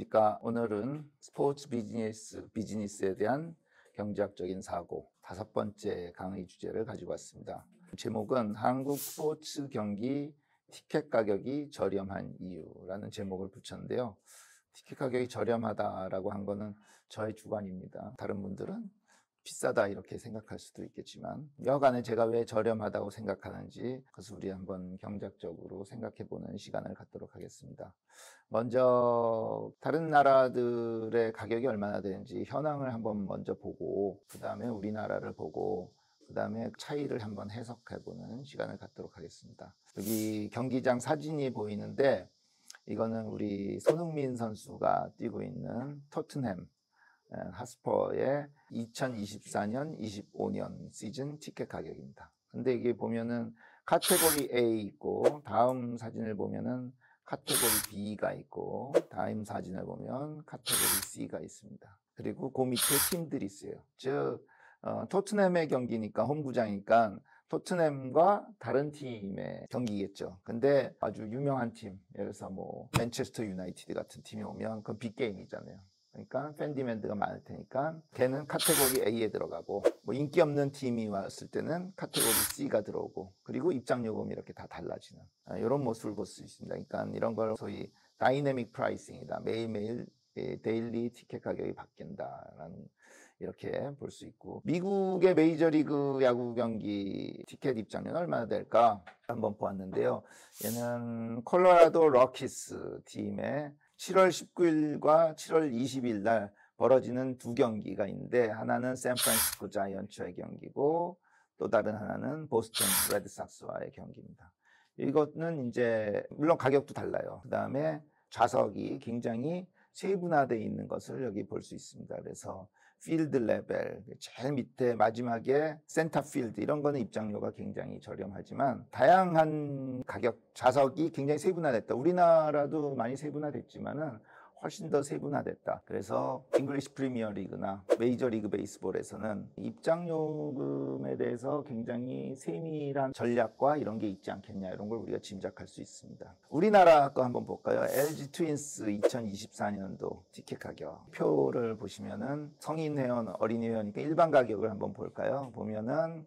안녕하십니까. 오늘은 스포츠 비즈니스에 대한 경제학적인 사고 5번째 강의 주제를 가지고 왔습니다. 제목은 한국 스포츠 경기 티켓 가격이 저렴한 이유라는 제목을 붙였는데요. 티켓 가격이 저렴하다라고 한 거는 저의 주관입니다. 다른 분들은 비싸다 이렇게 생각할 수도 있겠지만 여하간에 제가 왜 저렴하다고 생각하는지 그것을 우리 한번 경제학적으로 생각해보는 시간을 갖도록 하겠습니다. 먼저 다른 나라들의 가격이 얼마나 되는지 현황을 한번 먼저 보고 그 다음에 우리나라를 보고 그 다음에 차이를 한번 해석해보는 시간을 갖도록 하겠습니다. 여기 경기장 사진이 보이는데 이거는 우리 손흥민 선수가 뛰고 있는 토트넘 핫스퍼의 2024년, 25년 시즌 티켓 가격입니다. 근데 이게 보면은 카테고리 A 있고 다음 사진을 보면은 카테고리 B가 있고 다음 사진을 보면 카테고리 C가 있습니다. 그리고 그 밑에 팀들이 있어요. 즉 토트넘의 경기니까 홈구장이니까 토트넘과 다른 팀의 경기겠죠. 근데 아주 유명한 팀, 예를 들어서 뭐 맨체스터 유나이티드 같은 팀이 오면 그건 빅게임이잖아요. 그러니까 팬 디맨드가 많을 테니까 걔는 카테고리 A에 들어가고 뭐 인기 없는 팀이 왔을 때는 카테고리 C가 들어오고 그리고 입장 요금이 이렇게 다 달라지는 이런 모습을 볼 수 있습니다. 그러니까 이런 걸 소위 다이내믹 프라이싱이다. 매일매일 데일리 티켓 가격이 바뀐다라는 이렇게 볼 수 있고 미국의 메이저리그 야구 경기 티켓 입장료는 얼마나 될까 한번 보았는데요. 얘는 콜로라도 럭키스 팀의 7월 19일과 7월 20일 날 벌어지는 두 경기가 있는데 하나는 샌프란시스코 자이언츠와의 경기고 또 다른 하나는 보스턴 레드삭스와의 경기입니다. 이거는 이제 물론 가격도 달라요. 그 다음에 좌석이 굉장히 세분화되어 있는 것을 여기 볼 수 있습니다. 그래서 필드 레벨, 제일 밑에 마지막에 센터 필드 이런 거는 입장료가 굉장히 저렴하지만 다양한 가격, 좌석이 굉장히 세분화됐다. 우리나라도 많이 세분화됐지만은 훨씬 더 세분화됐다. 그래서 잉글리시 프리미어 리그나 메이저 리그 베이스볼에서는 입장요금에 대해서 굉장히 세밀한 전략과 이런 게 있지 않겠냐 이런 걸 우리가 짐작할 수 있습니다. 우리나라 거 한번 볼까요? LG 트윈스 2024년도 티켓 가격 표를 보시면은 성인 회원, 어린이 회원이니까 일반 가격을 한번 볼까요? 보면은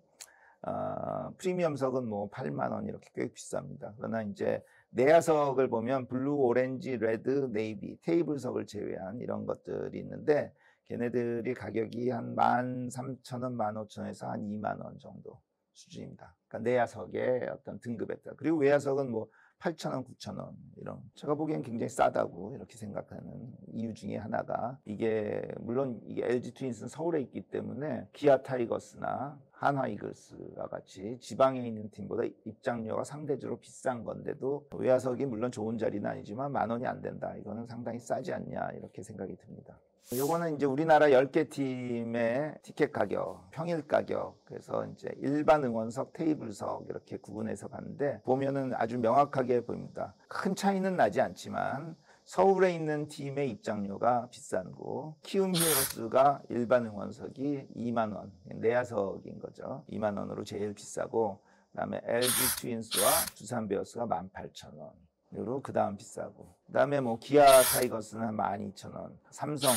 프리미엄석은 뭐 8만 원 이렇게 꽤 비쌉니다. 그러나 이제 내야석을 보면 블루, 오렌지, 레드, 네이비, 테이블석을 제외한 이런 것들이 있는데 걔네들이 가격이 한 13,000원, 15,000원에서 한 2만 원 정도 수준입니다. 그러니까 내야석의 어떤 등급에 따라. 그리고 외야석은 뭐 8,000원, 9,000원 이런 제가 보기엔 굉장히 싸다고 이렇게 생각하는 이유 중에 하나가 이게 물론 이게 LG 트윈스는 서울에 있기 때문에 기아 타이거스나 한화 이글스와 같이 지방에 있는 팀보다 입장료가 상대적으로 비싼 건데도 외야석이 물론 좋은 자리는 아니지만 10,000원이 안 된다. 이거는 상당히 싸지 않냐 이렇게 생각이 듭니다. 요거는 이제 우리나라 10개 팀의 티켓 가격, 평일 가격, 그래서 이제 일반 응원석, 테이블석 이렇게 구분해서 봤는데 보면은 아주 명확하게 보입니다. 큰 차이는 나지 않지만 서울에 있는 팀의 입장료가 비싼 거, 키움 히어로즈가 일반 응원석이 2만 원, 내야석인 거죠. 2만 원으로 제일 비싸고 그다음에 LG 트윈스와 두산 베어스가 18,000원. 요로 그 다음 비싸고 그 다음에 뭐 기아 타이거스는 한 12,000원, 삼성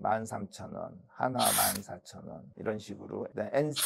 13,000원, 한화 14,000원 이런 식으로 NC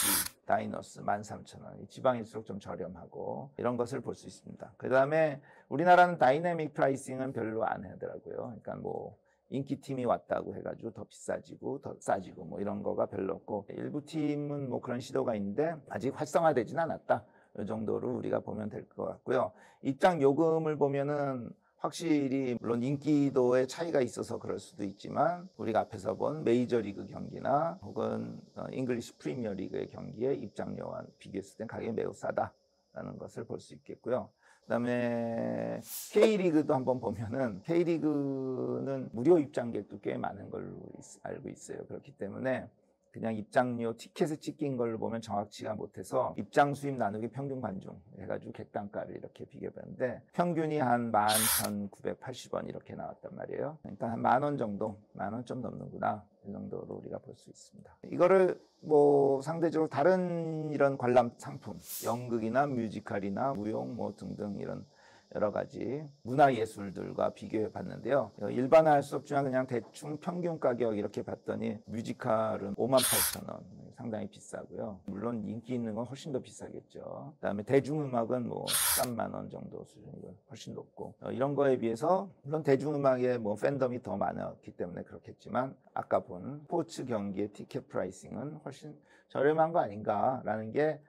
다이노스 13,000원 지방일수록 좀 저렴하고 이런 것을 볼 수 있습니다. 그 다음에 우리나라는 다이내믹 프라이싱은 별로 안 하더라고요. 그러니까 뭐 인기팀이 왔다고 해가지고 더 비싸지고 더 싸지고 뭐 이런 거가 별로 없고 일부 팀은 뭐 그런 시도가 있는데 아직 활성화되진 않았다. 이 정도로 우리가 보면 될 것 같고요. 입장 요금을 보면은 확실히 물론 인기도의 차이가 있어서 그럴 수도 있지만 우리가 앞에서 본 메이저리그 경기나 혹은 잉글리시 프리미어 리그의 경기의 입장료와 비교했을 때 가격이 매우 싸다라는 것을 볼 수 있겠고요. 그다음에 K리그도 한번 보면은 K리그는 무료 입장객도 꽤 많은 걸로 알고 있어요. 그렇기 때문에 그냥 입장료 티켓에 찍힌 걸로 보면 정확치가 못해서 입장 수입 나누기 평균 관중 해가지고 객단가를 이렇게 비교해봤는데 평균이 한 11,980원 이렇게 나왔단 말이에요. 그러니까 한 10,000원 정도, 10,000원 좀 넘는구나 이 정도로 우리가 볼 수 있습니다. 이거를 뭐 상대적으로 다른 이런 관람 상품, 연극이나 뮤지컬이나 무용 뭐 등등 이런 여러 가지 문화예술들과 비교해 봤는데요. 일반화할 수 없지만 그냥 대충 평균 가격 이렇게 봤더니 뮤지컬은 58,000원, 상당히 비싸고요. 물론 인기 있는 건 훨씬 더 비싸겠죠. 그다음에 대중음악은 뭐 13만 원 정도 수준이고 훨씬 높고, 이런 거에 비해서 물론 대중음악에 뭐 팬덤이 더 많았기 때문에 그렇겠지만 아까 본 스포츠 경기의 티켓 프라이싱은 훨씬 저렴한 거 아닌가라는 게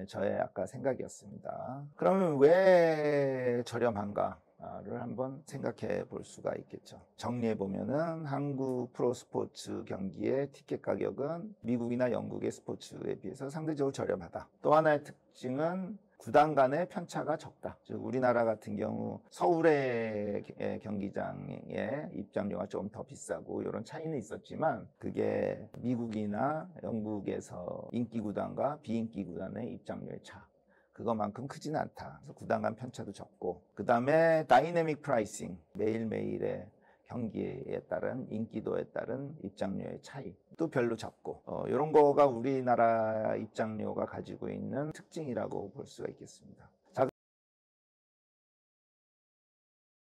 저의 아까 생각이었습니다. 그러면 왜 저렴한가를 한번 생각해 볼 수가 있겠죠. 정리해 보면은 한국 프로스포츠 경기의 티켓 가격은 미국이나 영국의 스포츠에 비해서 상대적으로 저렴하다. 또 하나의 특징은 구단 간의 편차가 적다. 즉 우리나라 같은 경우 서울의 경기장의 입장료가 조금 더 비싸고 이런 차이는 있었지만 그게 미국이나 영국에서 인기 구단과 비인기 구단의 입장료의 차, 그것만큼 크지는 않다. 그래서 구단 간 편차도 적고, 그 다음에 다이내믹 프라이싱, 매일매일의 경기에 따른 인기도에 따른 입장료의 차이 또 별로 적고, 이런 거가 우리나라 입장료가 가지고 있는 특징이라고 볼 수가 있겠습니다. 자,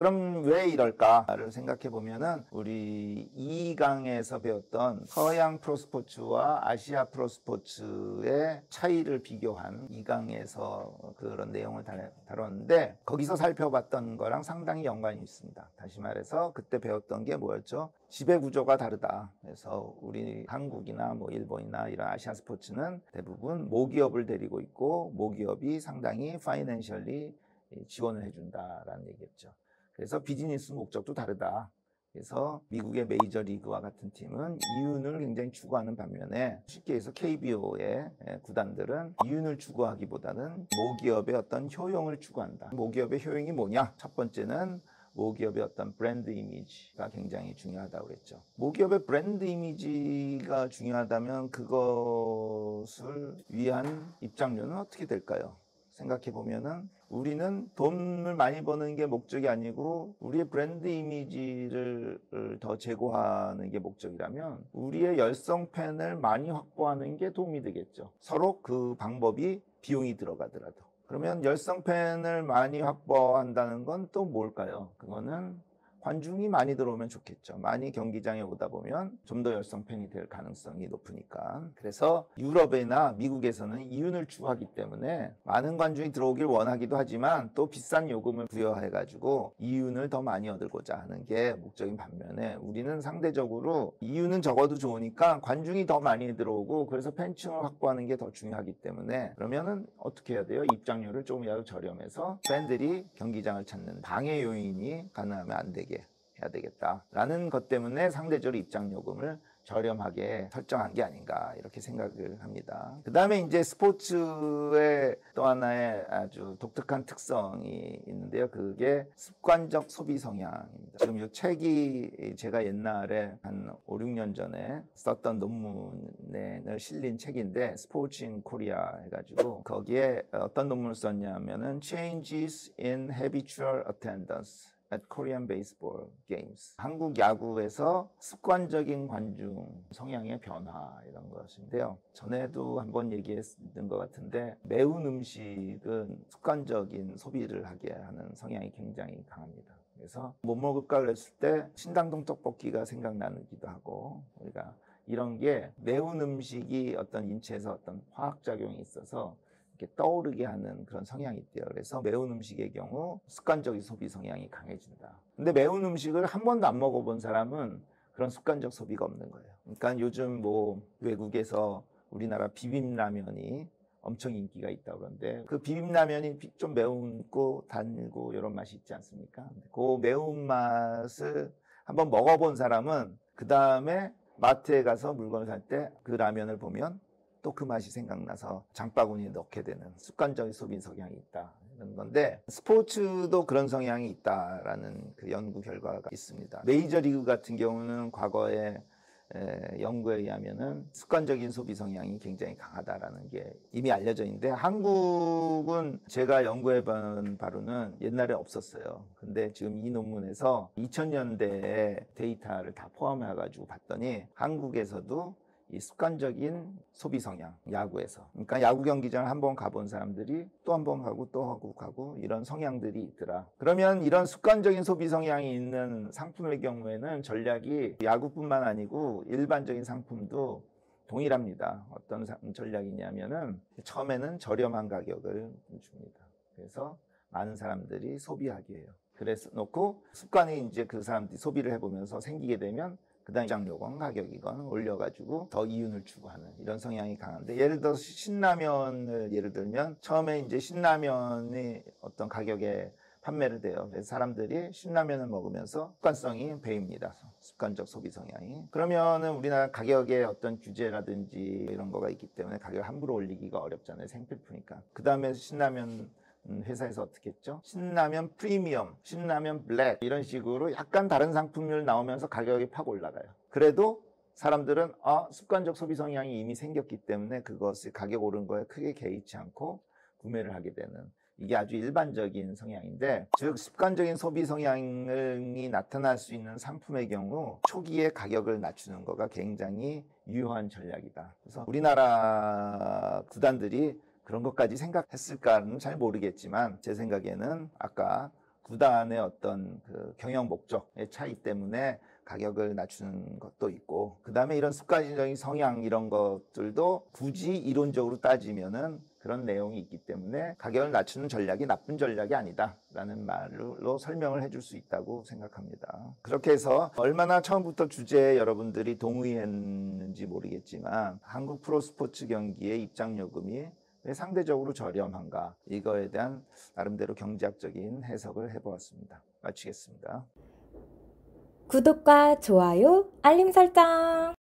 그럼 왜 이럴까를 생각해 보면은 우리 2강에서 배웠던 서양 프로스포츠와 아시아 프로스포츠의 차이를 비교한 2강에서 그런 내용을 다뤘는데, 거기서 살펴봤던 거랑 상당히 연관이 있습니다. 다시 말해서 그때 배웠던 게 뭐였죠? 지배 구조가 다르다. 그래서 우리 한국이나 뭐 일본이나 이런 아시아 스포츠는 대부분 모기업을 데리고 있고 모기업이 상당히 파이낸셜리 지원을 해준다라는 얘기였죠. 그래서 비즈니스 목적도 다르다. 그래서 미국의 메이저리그와 같은 팀은 이윤을 굉장히 추구하는 반면에 쉽게 해서 KBO의 구단들은 이윤을 추구하기보다는 모기업의 어떤 효용을 추구한다. 모기업의 효용이 뭐냐? 첫 번째는 모기업의 어떤 브랜드 이미지가 굉장히 중요하다고 그랬죠. 모기업의 브랜드 이미지가 중요하다면 그것을 위한 입장료는 어떻게 될까요? 생각해 보면은 우리는 돈을 많이 버는 게 목적이 아니고 우리의 브랜드 이미지를 더 제고하는 게 목적이라면 우리의 열성 팬을 많이 확보하는 게 도움이 되겠죠. 서로 그 방법이 비용이 들어가더라도. 그러면 열성 팬을 많이 확보한다는 건 또 뭘까요? 그거는 관중이 많이 들어오면 좋겠죠. 많이 경기장에 오다 보면 좀 더 열성 팬이 될 가능성이 높으니까. 그래서 유럽이나 미국에서는 이윤을 추구하기 때문에 많은 관중이 들어오길 원하기도 하지만 또 비싼 요금을 부여해가지고 이윤을 더 많이 얻고자 하는 게 목적인 반면에 우리는 상대적으로 이윤은 적어도 좋으니까 관중이 더 많이 들어오고 그래서 팬층을 확보하는 게 더 중요하기 때문에, 그러면은 어떻게 해야 돼요? 입장료를 조금이라도 저렴해서 팬들이 경기장을 찾는 방해 요인이 가능하면 안 되게 해야 되겠다라는 것 때문에 상대적으로 입장 요금을 저렴하게 설정한 게 아닌가 이렇게 생각을 합니다. 그 다음에 이제 스포츠의 또 하나의 아주 독특한 특성이 있는데요. 그게 습관적 소비 성향입니다. 지금 이 책이 제가 옛날에 한 5, 6년 전에 썼던 논문에 실린 책인데 스포츠 인 코리아 해가지고 거기에 어떤 논문을 썼냐면은 Changes in Habitual Attendance at Korean Baseball Games. 한국 야구에서 습관적인 관중 성향의 변화 이런 것인데요. 전에도 한번 얘기했던 것 같은데 매운 음식은 습관적인 소비를 하게 하는 성향이 굉장히 강합니다. 그래서 뭐 먹을까 그랬을 때 신당동 떡볶이가 생각나기도 하고, 우리가 이런 게 매운 음식이 어떤 인체에서 어떤 화학작용이 있어서 이렇게 떠오르게 하는 그런 성향이 있대요. 그래서 매운 음식의 경우 습관적인 소비 성향이 강해진다. 근데 매운 음식을 한 번도 안 먹어본 사람은 그런 습관적 소비가 없는 거예요. 그러니까 요즘 뭐 외국에서 우리나라 비빔라면이 엄청 인기가 있다고 그러는데 그 비빔라면이 좀 매운고 달고 이런 맛이 있지 않습니까? 그 매운맛을 한번 먹어본 사람은 그 다음에 마트에 가서 물건을 살 때 그 라면을 보면 또 그 맛이 생각나서 장바구니에 넣게 되는 습관적인 소비 성향이 있다. 이런 건데 스포츠도 그런 성향이 있다라는 그 연구 결과가 있습니다. 메이저리그 같은 경우는 과거에 연구에 의하면은 습관적인 소비 성향이 굉장히 강하다라는 게 이미 알려져 있는데 한국은 제가 연구해 본 바로는 옛날에 없었어요. 근데 지금 이 논문에서 2000년대에 데이터를 다 포함해 가지고 봤더니 한국에서도 이 습관적인 소비 성향, 야구에서. 그러니까 야구 경기장을 한번 가본 사람들이 또 한 번 가고 또 하고 가고 이런 성향들이 있더라. 그러면 이런 습관적인 소비 성향이 있는 상품의 경우에는 전략이 야구뿐만 아니고 일반적인 상품도 동일합니다. 어떤 전략이냐면은 처음에는 저렴한 가격을 줍니다. 그래서 많은 사람들이 소비하게 해요. 그래서 놓고 습관이 이제 그 사람들이 소비를 해보면서 생기게 되면 그다음 입장료건 가격이건 올려가지고 더 이윤을 추구하는 이런 성향이 강한데, 예를 들어서 신라면을 예를 들면 처음에 이제 신라면이 어떤 가격에 판매를 돼요. 그래서 사람들이 신라면을 먹으면서 습관성이 배입니다. 습관적 소비 성향이. 그러면은 우리나라 가격에 어떤 규제라든지 이런 거가 있기 때문에 가격을 함부로 올리기가 어렵잖아요. 생필품이니까. 그 다음에 신라면 회사에서 어떻게 했죠? 신라면 프리미엄, 신라면 블랙 이런 식으로 약간 다른 상품을 나오면서 가격이 팍 올라가요. 그래도 사람들은 습관적 소비 성향이 이미 생겼기 때문에 그것이 가격 오른 거에 크게 개의치 않고 구매를 하게 되는, 이게 아주 일반적인 성향인데, 즉 습관적인 소비 성향이 나타날 수 있는 상품의 경우 초기에 가격을 낮추는 거가 굉장히 유효한 전략이다. 그래서 우리나라 구단들이 그런 것까지 생각했을까는 잘 모르겠지만, 제 생각에는 아까 구단의 어떤 그 경영 목적의 차이 때문에 가격을 낮추는 것도 있고, 그 다음에 이런 습관적인 성향 이런 것들도 굳이 이론적으로 따지면은 그런 내용이 있기 때문에 가격을 낮추는 전략이 나쁜 전략이 아니다라는 말로 설명을 해줄 수 있다고 생각합니다. 그렇게 해서 얼마나 처음부터 주제에 여러분들이 동의했는지 모르겠지만, 한국 프로스포츠 경기의 입장요금이 왜 상대적으로 저렴한가, 이거에 대한 나름대로 경제학적인 해석을 해보았습니다. 마치겠습니다. 구독과 좋아요, 알림 설정.